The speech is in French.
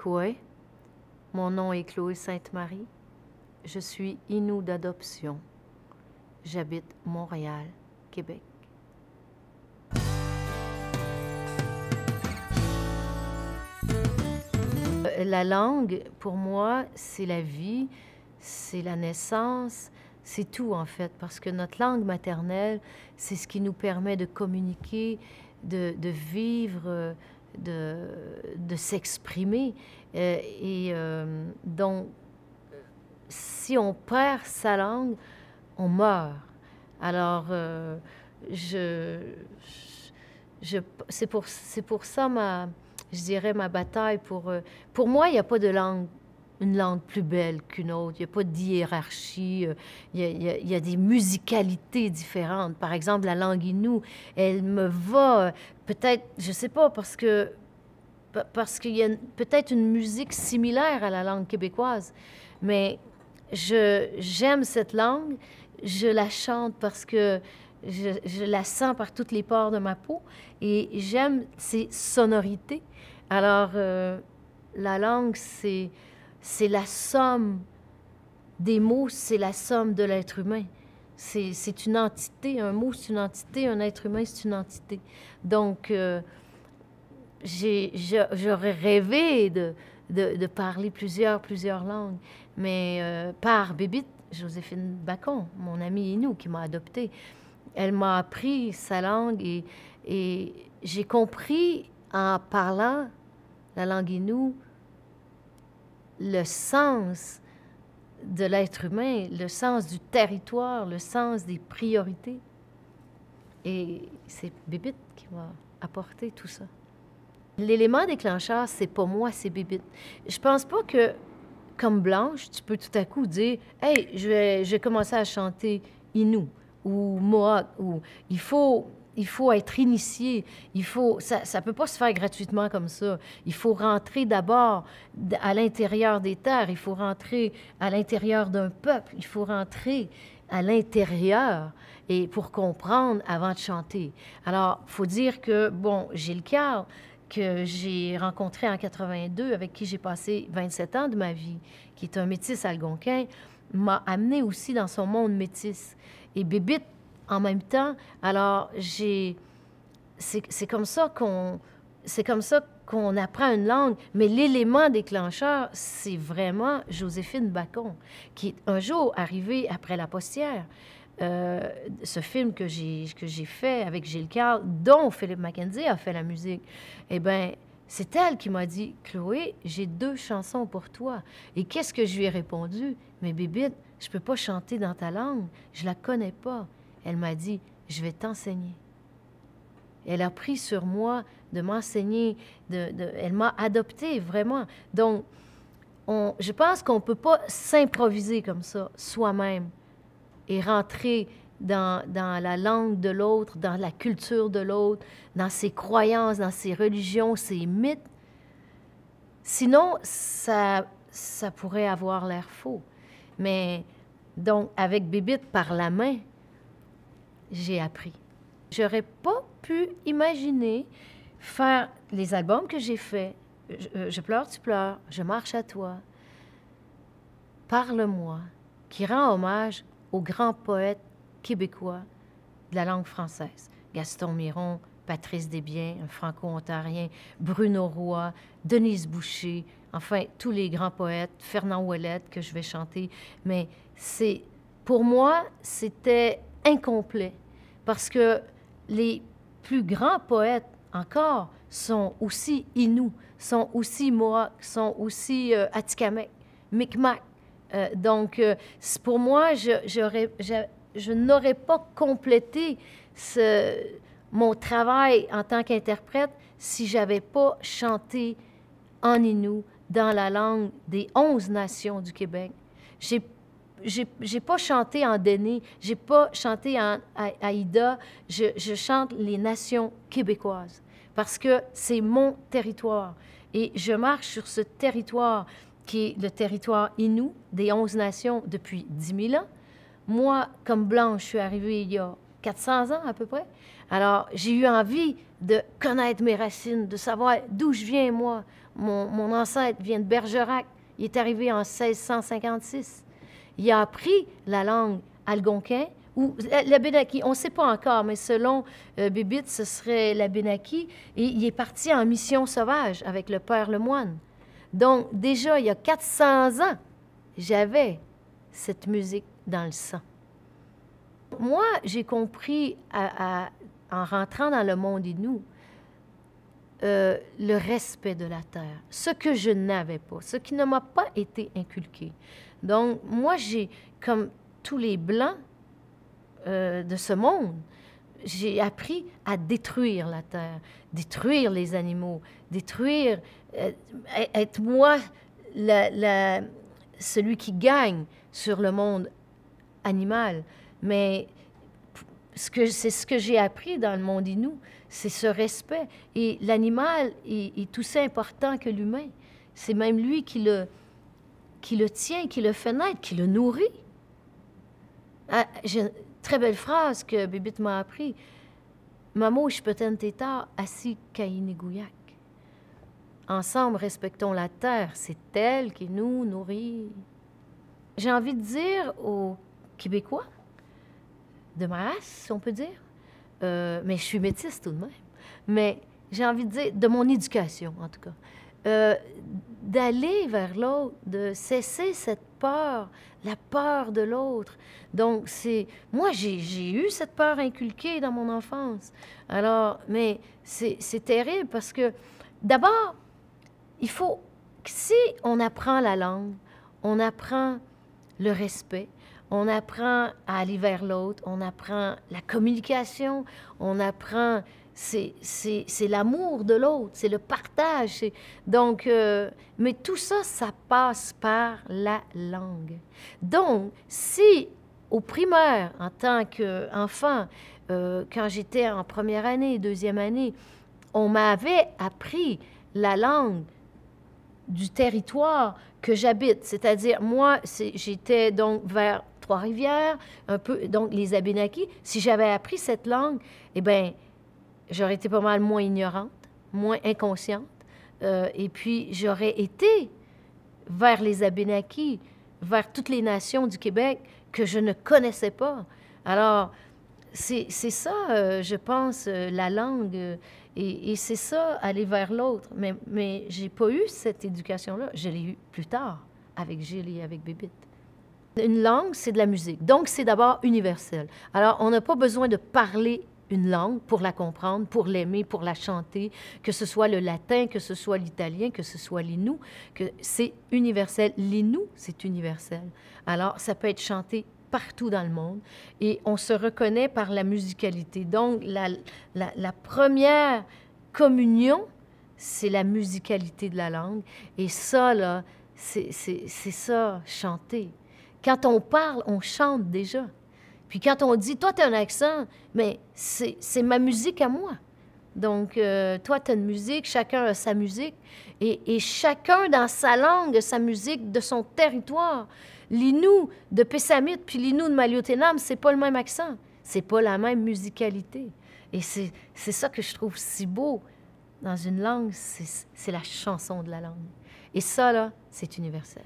Koué. Mon nom est Chloé Sainte-Marie. Je suis Inou d'adoption. J'habite Montréal, Québec. La langue, pour moi, c'est la vie, c'est la naissance, c'est tout en fait, parce que notre langue maternelle, c'est ce qui nous permet de communiquer, de vivre, de s'exprimer. Donc, si on perd sa langue, on meurt. Alors, c'est pour ça je dirais ma bataille pour moi, il n'y a pas de langue, une langue plus belle qu'une autre. Il n'y a pas de hiérarchie. Il y a des musicalités différentes. Par exemple, la langue Innu, elle me va peut-être, je ne sais pas, parce qu'il y a peut-être une musique similaire à la langue québécoise. Mais j'aime cette langue. Je la chante parce que je la sens par toutes les pores de ma peau et j'aime ses sonorités. Alors, la langue, c'est la somme des mots, c'est la somme de l'être humain. C'est une entité, un mot, c'est une entité, un être humain, c'est une entité. Donc, j'aurais rêvé de parler plusieurs langues, mais par Bébite, Joséphine Bacon, mon amie Inou, qui m'a adoptée, elle m'a appris sa langue et j'ai compris en parlant la langue Innu le sens de l'être humain, le sens du territoire, le sens des priorités. Et c'est Bébite qui m'a apporté tout ça. L'élément déclencheur, c'est pas moi, c'est Bébite. Je pense pas que, comme Blanche, tu peux tout à coup dire « Hey, je vais commencer à chanter Innu » ou Mohawk, ou il faut être initié, ça peut pas se faire gratuitement comme ça. Il faut rentrer d'abord à l'intérieur des terres, il faut rentrer à l'intérieur d'un peuple, il faut rentrer à l'intérieur et pour comprendre avant de chanter. Alors, il faut dire que, bon, Gilles Carle, que j'ai rencontré en 82, avec qui j'ai passé 27 ans de ma vie, qui est un métis algonquin, m'a amené aussi dans son monde métis. Et Bébite, en même temps, alors c'est comme ça qu'on apprend une langue, mais l'élément déclencheur, c'est vraiment Joséphine Bacon, qui est un jour arrivée après La Postière, ce film que j'ai fait avec Gilles Carle, dont Philippe Mackenzie a fait la musique. Eh bien, c'est elle qui m'a dit « Chloé, j'ai 2 chansons pour toi. » Et qu'est-ce que je lui ai répondu? « Mais Bébite, je ne peux pas chanter dans ta langue, je la connais pas. » Elle m'a dit « Je vais t'enseigner. » Elle a pris sur moi de m'enseigner, elle m'a adoptée vraiment. Donc, je pense qu'on ne peut pas s'improviser comme ça, soi-même, et rentrer dans la langue de l'autre, dans la culture de l'autre, dans ses croyances, dans ses religions, ses mythes. Sinon, ça pourrait avoir l'air faux. Mais donc, avec Bébite par la main, j'ai appris. J'aurais pas pu imaginer faire les albums que j'ai faits. Je pleure, tu pleures, je marche à toi. Parle-moi, qui rend hommage aux grands poètes québécois de la langue française. Gaston Miron, Patrice Desbiens, un franco-ontarien, Bruno Roy, Denise Boucher, enfin, tous les grands poètes, Fernand Ouellette, que je vais chanter. Mais pour moi, c'était incomplet, parce que les plus grands poètes encore sont aussi Innu, sont aussi Mohawk, sont aussi Atikamekw, Micmac. Donc, pour moi, je n'aurais pas complété mon travail en tant qu'interprète si je n'avais pas chanté en Innu dans la langue des 11 nations du Québec. J'ai pas chanté en Déné, j'ai pas chanté en Aïda, je chante les nations québécoises parce que c'est mon territoire et je marche sur ce territoire qui est le territoire Innu des 11 nations depuis 10 000 ans. Moi, comme Blanche, je suis arrivée il y a 400 ans à peu près. Alors, j'ai eu envie de connaître mes racines, de savoir d'où je viens, moi, Mon ancêtre vient de Bergerac. Il est arrivé en 1656. Il a appris la langue algonquin ou l'Abénaki. On ne sait pas encore, mais selon Bébite, ce serait l'Abénaki. Et il est parti en mission sauvage avec le père Lemoine. Donc, déjà, il y a 400 ans, j'avais cette musique dans le sang. Moi, j'ai compris, en rentrant dans le monde Innu, le respect de la terre, ce que je n'avais pas, ce qui ne m'a pas été inculqué. Donc, moi, j'ai, comme tous les Blancs de ce monde, j'ai appris à détruire la terre, détruire les animaux, détruire, être moi celui qui gagne sur le monde animal. Mais c'est ce que j'ai appris dans le monde Innu, c'est ce respect. Et l'animal est aussi important que l'humain. C'est même lui qui le tient, qui le fait naître, qui le nourrit. Ah, j'ai une très belle phrase que Bébite m'a appris. Mamo, je peux tétar, assis Kainigouyak. Ensemble, respectons la terre. C'est elle qui nous nourrit. J'ai envie de dire aux Québécois, de ma race, si on peut dire, mais je suis métisse tout de même, mais j'ai envie de dire, de mon éducation en tout cas, d'aller vers l'autre, de cesser cette peur, la peur de l'autre. Donc, moi, j'ai eu cette peur inculquée dans mon enfance. Alors, mais c'est terrible parce que, d'abord, il faut, si on apprend la langue, on apprend le respect, on apprend à aller vers l'autre, on apprend la communication, on apprend, c'est l'amour de l'autre, c'est le partage. Donc, mais tout ça, ça passe par la langue. Donc, si au primaire, en tant qu'enfant, quand j'étais en première année, deuxième année, on m'avait appris la langue du territoire que j'habite, c'est-à-dire, moi, j'étais donc vers Trois-Rivières, un peu, donc les Abénakis. Si j'avais appris cette langue, eh bien, j'aurais été pas mal moins ignorante, moins inconsciente, et puis j'aurais été vers les Abénakis, vers toutes les nations du Québec que je ne connaissais pas. Alors, c'est ça, je pense, la langue, et c'est ça, aller vers l'autre. Mais j'ai pas eu cette éducation-là. Je l'ai eue plus tard, avec Gilles et avec Bébite. Une langue, c'est de la musique. Donc, c'est d'abord universel. Alors, on n'a pas besoin de parler une langue pour la comprendre, pour l'aimer, pour la chanter, que ce soit le latin, que ce soit l'italien, que ce soit l'innu, que c'est universel. L'innu, c'est universel. Alors, ça peut être chanté partout dans le monde et on se reconnaît par la musicalité. Donc, la première communion, c'est la musicalité de la langue. Et ça, là, c'est ça, chanter. Quand on parle, on chante déjà. Puis quand on dit, toi, tu as un accent, mais c'est ma musique à moi. Donc, toi, tu as une musique, chacun a sa musique, et chacun dans sa langue, sa musique de son territoire. L'innu de Pessamit puis l'innu de Maliotenam, c'est pas le même accent, c'est pas la même musicalité. Et c'est ça que je trouve si beau dans une langue, c'est la chanson de la langue. Et ça, là, c'est universel.